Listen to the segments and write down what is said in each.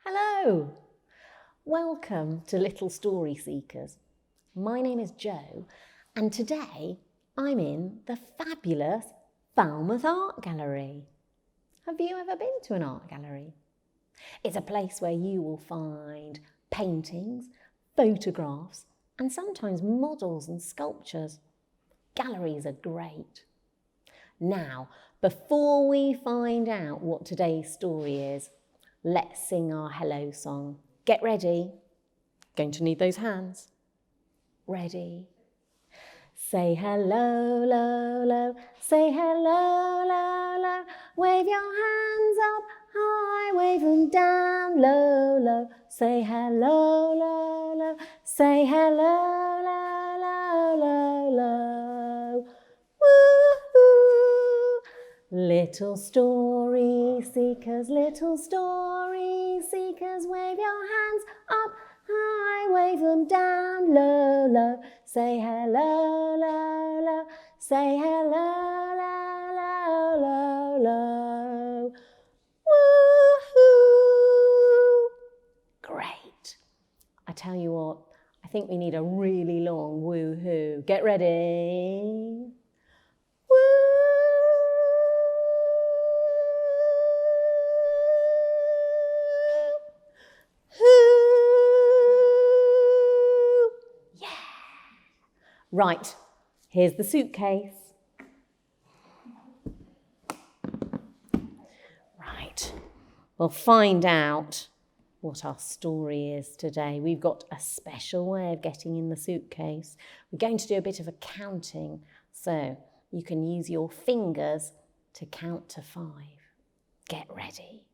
Hello! Welcome to Little Story Seekers. My name is Jo, and today I'm in the fabulous Falmouth Art Gallery. Have you ever been to an art gallery? It's a place where you will find paintings, photographs, and sometimes models and sculptures. Galleries are great. Now, before we find out what today's story is, let's sing our hello song. Get ready. Going to need those hands. Ready? Say hello, lo, lo. Say hello, lo, lo. Wave your hands up high, wave them down low, low. Say hello, lo, lo. Say hello, lo, lo, lo, lo. Woo-hoo! Little story seekers, wave your hands up high, wave them down low, low. Say hello, lo, lo. Say hello, lo, lo, lo, lo. Woo-hoo! Great. I tell you what, I think we need a really long woo-hoo. Get ready. Right, here's the suitcase. Right, we'll find out what our story is today. We've got a special way of getting in the suitcase. We're going to do a bit of a counting, so you can use your fingers to count to 5. Get ready.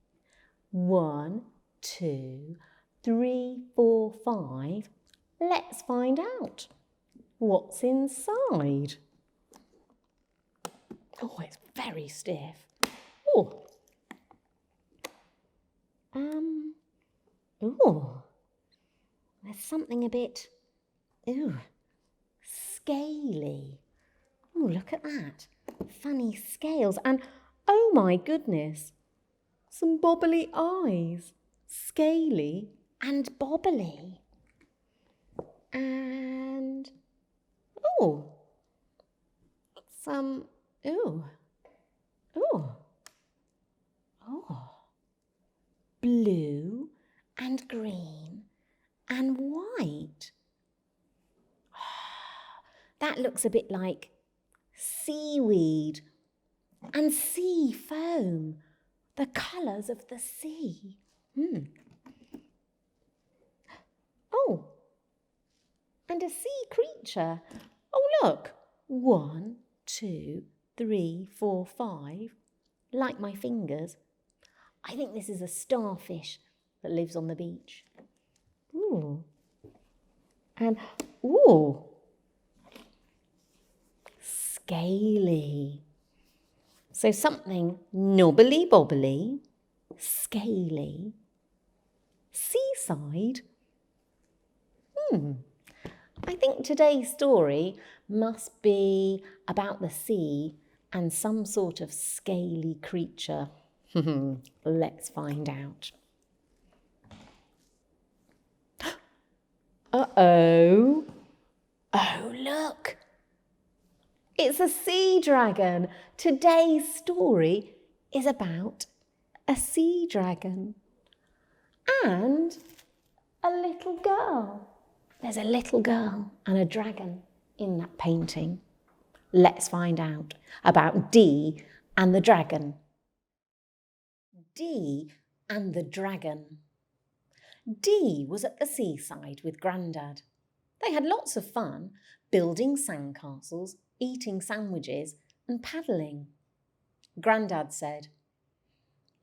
1, 2, 3, 4, 5. Let's find out. What's inside? Oh, it's very stiff. Oh. Oh. There's something a bit, scaly. Oh, look at that. Funny scales. And, oh my goodness, some bobbly eyes. Scaly and bobbly. And blue and green and white. That looks a bit like seaweed and sea foam, the colours of the sea. Oh, and a sea creature. Oh, look. 1, 2, 3, 4, 5. Like my fingers. I think this is a starfish that lives on the beach. Ooh. And, scaly. So something knobbly bobbly, scaly, seaside. I think today's story must be about the sea and some sort of scaly creature. Let's find out. Uh-oh. Oh, look. It's a sea dragon. Today's story is about a sea dragon and a little girl. There's a little girl and a dragon in that painting. Let's find out about Dee and the dragon. Dee and the dragon. Dee was at the seaside with Grandad. They had lots of fun building sandcastles, eating sandwiches and paddling. Grandad said,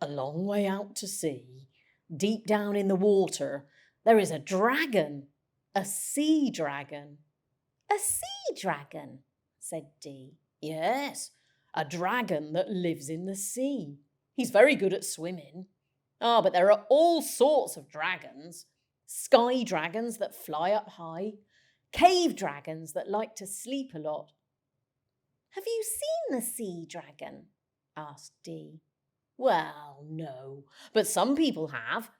"A long way out to sea, deep down in the water, there is a dragon. A sea dragon." "A sea dragon?" said Dee. "Yes, a dragon that lives in the sea. He's very good at swimming. But there are all sorts of dragons. Sky dragons that fly up high, cave dragons that like to sleep a lot." "Have you seen the sea dragon?" asked Dee. "Well, no, but some people have.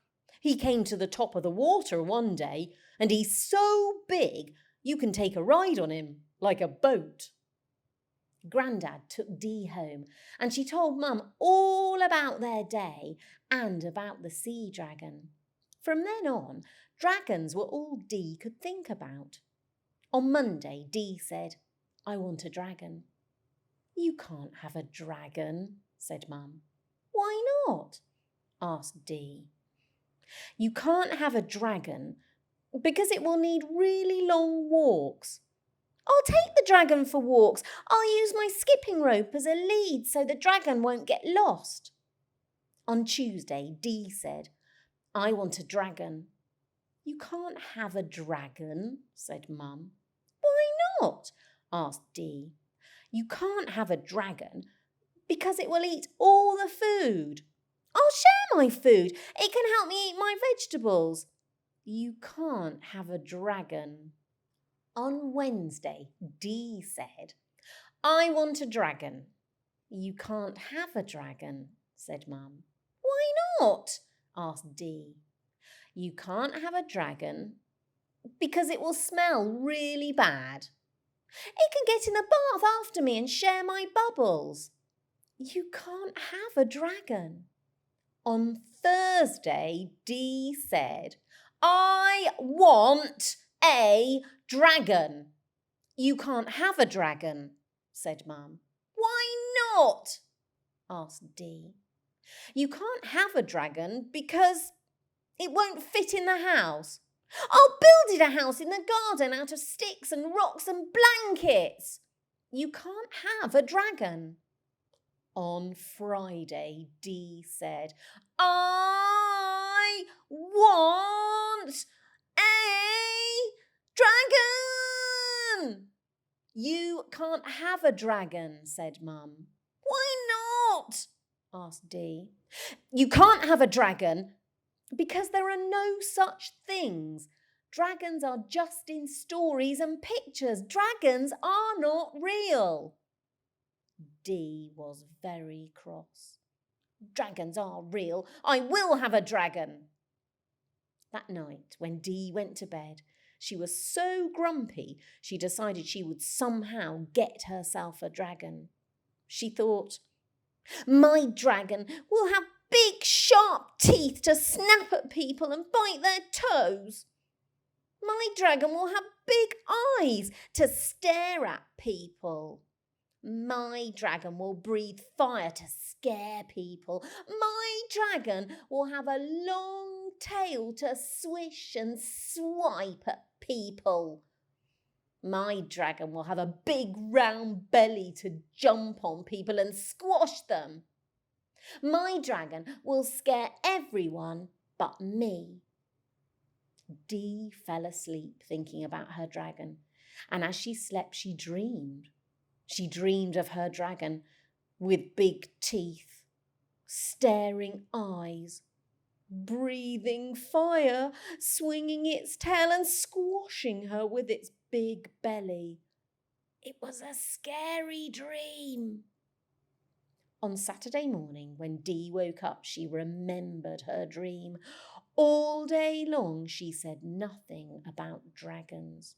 He came to the top of the water one day, and he's so big you can take a ride on him, like a boat. Grandad took Dee home, and she told Mum all about their day and about the sea dragon. From then on, dragons were all Dee could think about. On Monday, Dee said, "I want a dragon." "You can't have a dragon," said Mum. "Why not?" asked Dee. "You can't have a dragon because it will need really long walks." "I'll take the dragon for walks. I'll use my skipping rope as a lead so the dragon won't get lost." On Tuesday, Dee said, "I want a dragon." "You can't have a dragon," said Mum. "Why not?" asked Dee. "You can't have a dragon because it will eat all the food." "I'll share my food. It can help me eat my vegetables." "You can't have a dragon." On Wednesday, Dee said, "I want a dragon." "You can't have a dragon," said Mum. "Why not?" asked Dee. "You can't have a dragon because it will smell really bad." "It can get in the bath after me and share my bubbles." "You can't have a dragon." On Thursday, Dee said, "I want a dragon." "You can't have a dragon," said Mum. "Why not?" asked Dee. "You can't have a dragon because it won't fit in the house." "I'll build it a house in the garden out of sticks and rocks and blankets." "You can't have a dragon." On Friday, Dee said, "I want a dragon." "You can't have a dragon," said Mum. "Why not?" asked Dee. "You can't have a dragon because there are no such things. Dragons are just in stories and pictures. Dragons are not real." Dee was very cross. "Dragons are real. I will have a dragon." That night, when Dee went to bed, she was so grumpy she decided she would somehow get herself a dragon. She thought, "My dragon will have big sharp teeth to snap at people and bite their toes. My dragon will have big eyes to stare at people. My dragon will breathe fire to scare people. My dragon will have a long tail to swish and swipe at people. My dragon will have a big round belly to jump on people and squash them. My dragon will scare everyone but me." Dee fell asleep thinking about her dragon, and as she slept, she dreamed. She dreamed of her dragon with big teeth, staring eyes, breathing fire, swinging its tail and squashing her with its big belly. It was a scary dream. On Saturday morning, when Dee woke up, she remembered her dream. All day long, she said nothing about dragons.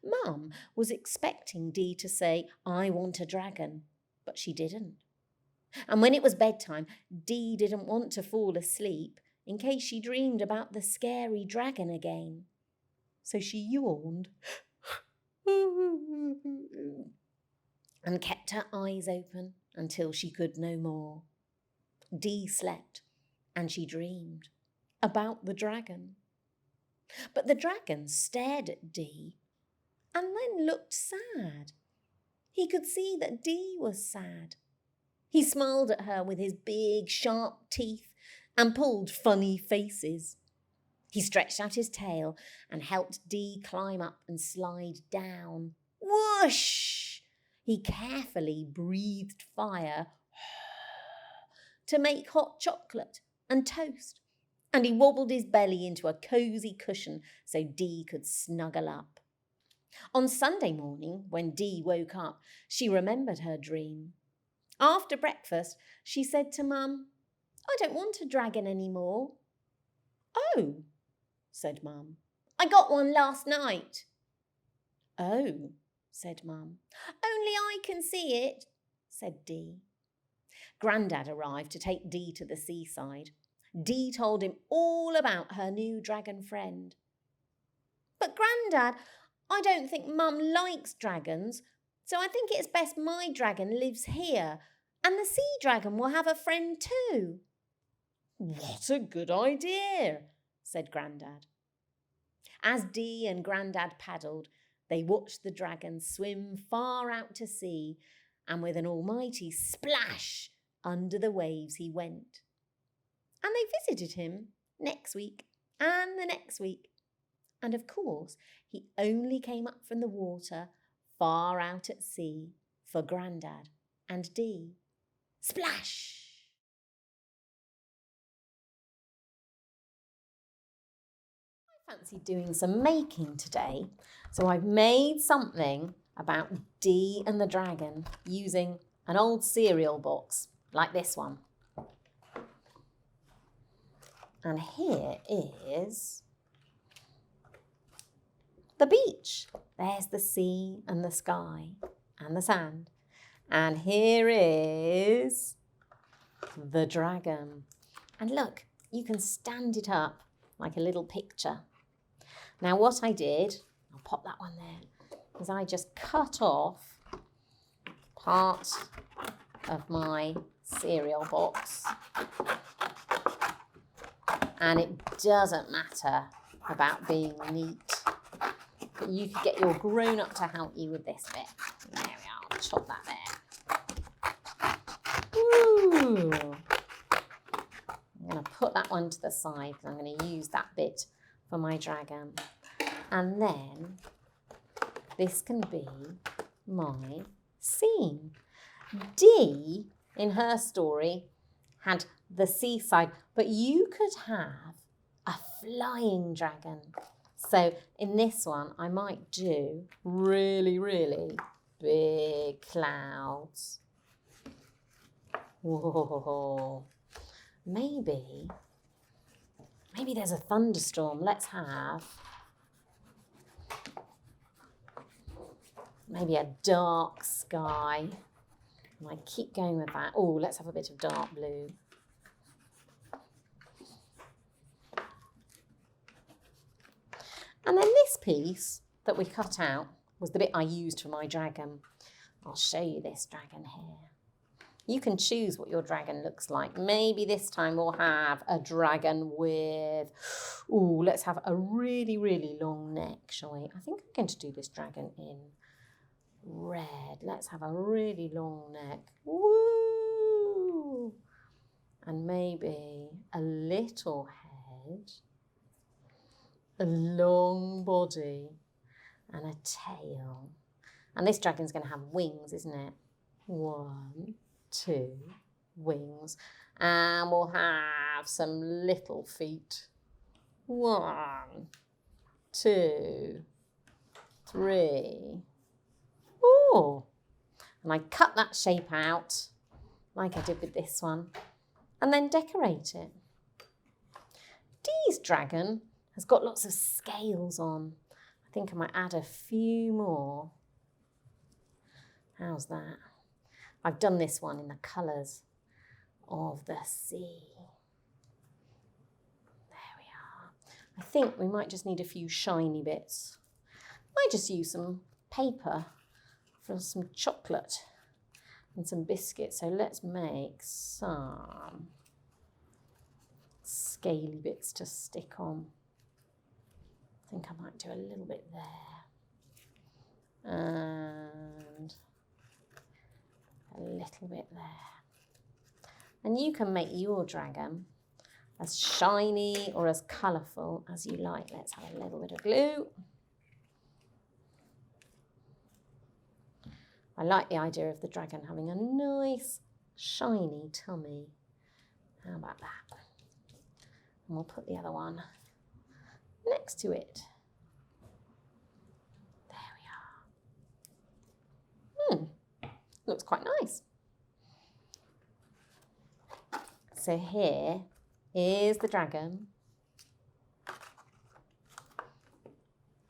Mum was expecting Dee to say, "I want a dragon," but she didn't. And when it was bedtime, Dee didn't want to fall asleep in case she dreamed about the scary dragon again. So she yawned and kept her eyes open until she could no more. Dee slept and she dreamed about the dragon. But the dragon stared at Dee and then looked sad. He could see that Dee was sad. He smiled at her with his big, sharp teeth and pulled funny faces. He stretched out his tail and helped Dee climb up and slide down. Whoosh! He carefully breathed fire to make hot chocolate and toast, and he wobbled his belly into a cosy cushion so Dee could snuggle up. On Sunday morning, when Dee woke up, she remembered her dream. After breakfast, she said to Mum, "I don't want a dragon anymore." Oh, said Mum. I got one last night. Oh, said Mum. Only I can see it, said Dee. Grandad arrived to take Dee to the seaside. Dee told him all about her new dragon friend. But Grandad, I don't think Mum likes dragons, so I think it's best my dragon lives here, and the sea dragon will have a friend too. What a good idea, said Grandad. As Dee and Grandad paddled, they watched the dragon swim far out to sea, and with an almighty splash under the waves he went. And they visited him next week and the next week. And of course, he only came up from the water far out at sea for Grandad and Dee. Splash! I fancy doing some making today, so I've made something about Dee and the dragon using an old cereal box like this one. And here is the beach. There's the sea and the sky and the sand. And here is the dragon. And look, you can stand it up like a little picture. Now what I did, I'll pop that one there, is I just cut off part of my cereal box. And it doesn't matter about being neat. But you could get your grown-up to help you with this bit. There we are, I'll chop that there. Ooh. I'm going to put that one to the side because I'm going to use that bit for my dragon. And then this can be my scene. Dee, in her story, had the seaside, but you could have a flying dragon. So in this one, I might do really, really big clouds. Whoa. Maybe there's a thunderstorm. Let's have maybe a dark sky. And I keep going with that. Oh, let's have a bit of dark blue. And then this piece that we cut out was the bit I used for my dragon. I'll show you this dragon here. You can choose what your dragon looks like. Maybe this time we'll have a dragon with, ooh, let's have a really, really long neck, shall we? I think I'm going to do this dragon in red. Let's have a really long neck. Woo! And maybe a little head, a long body, and a tail. And this dragon's going to have wings, isn't it? 1, 2 wings. And we'll have some little feet. 1, 2, 3. Ooh. And I cut that shape out like I did with this one and then decorate it. Dee's dragon has got lots of scales on. I think I might add a few more. How's that? I've done this one in the colours of the sea. There we are. I think we might just need a few shiny bits. I might just use some paper for some chocolate and some biscuits. So let's make some scaly bits to stick on. I think I might do a little bit there and a little bit there. And you can make your dragon as shiny or as colourful as you like. Let's have a little bit of glue. I like the idea of the dragon having a nice shiny tummy. How about that? And we'll put the other one next to it. There we are. Looks quite nice. So here is the dragon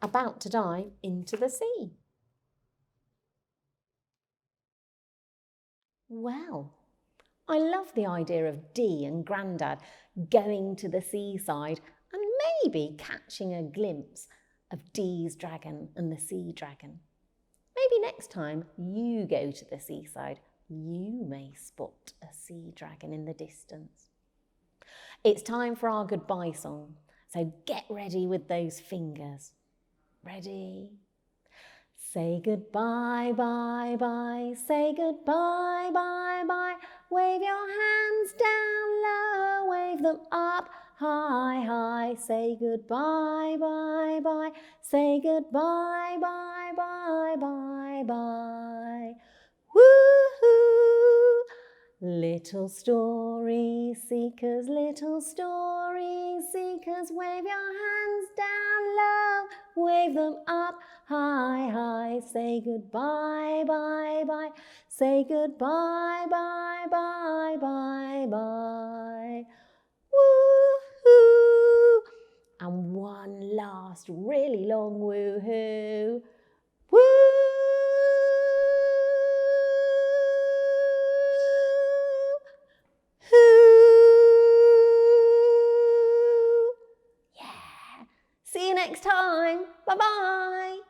about to dive into the sea. Well, I love the idea of Dee and Grandad going to the seaside and maybe catching a glimpse of Dee's dragon and the sea dragon. Maybe next time you go to the seaside, you may spot a sea dragon in the distance. It's time for our goodbye song, so get ready with those fingers. Ready? Say goodbye, bye, bye, say goodbye, bye, bye. Wave your hands down low, wave them up high, high. Say goodbye, bye, bye, say goodbye, bye, bye, bye, bye. Woo-hoo! Little story seekers, wave your hands down low, wave them up high, high. Say goodbye, bye, bye, say goodbye, bye, bye, bye, bye. Woo-hoo! And one last really long woo-hoo. Woo! Yeah. See you next time. Bye-bye.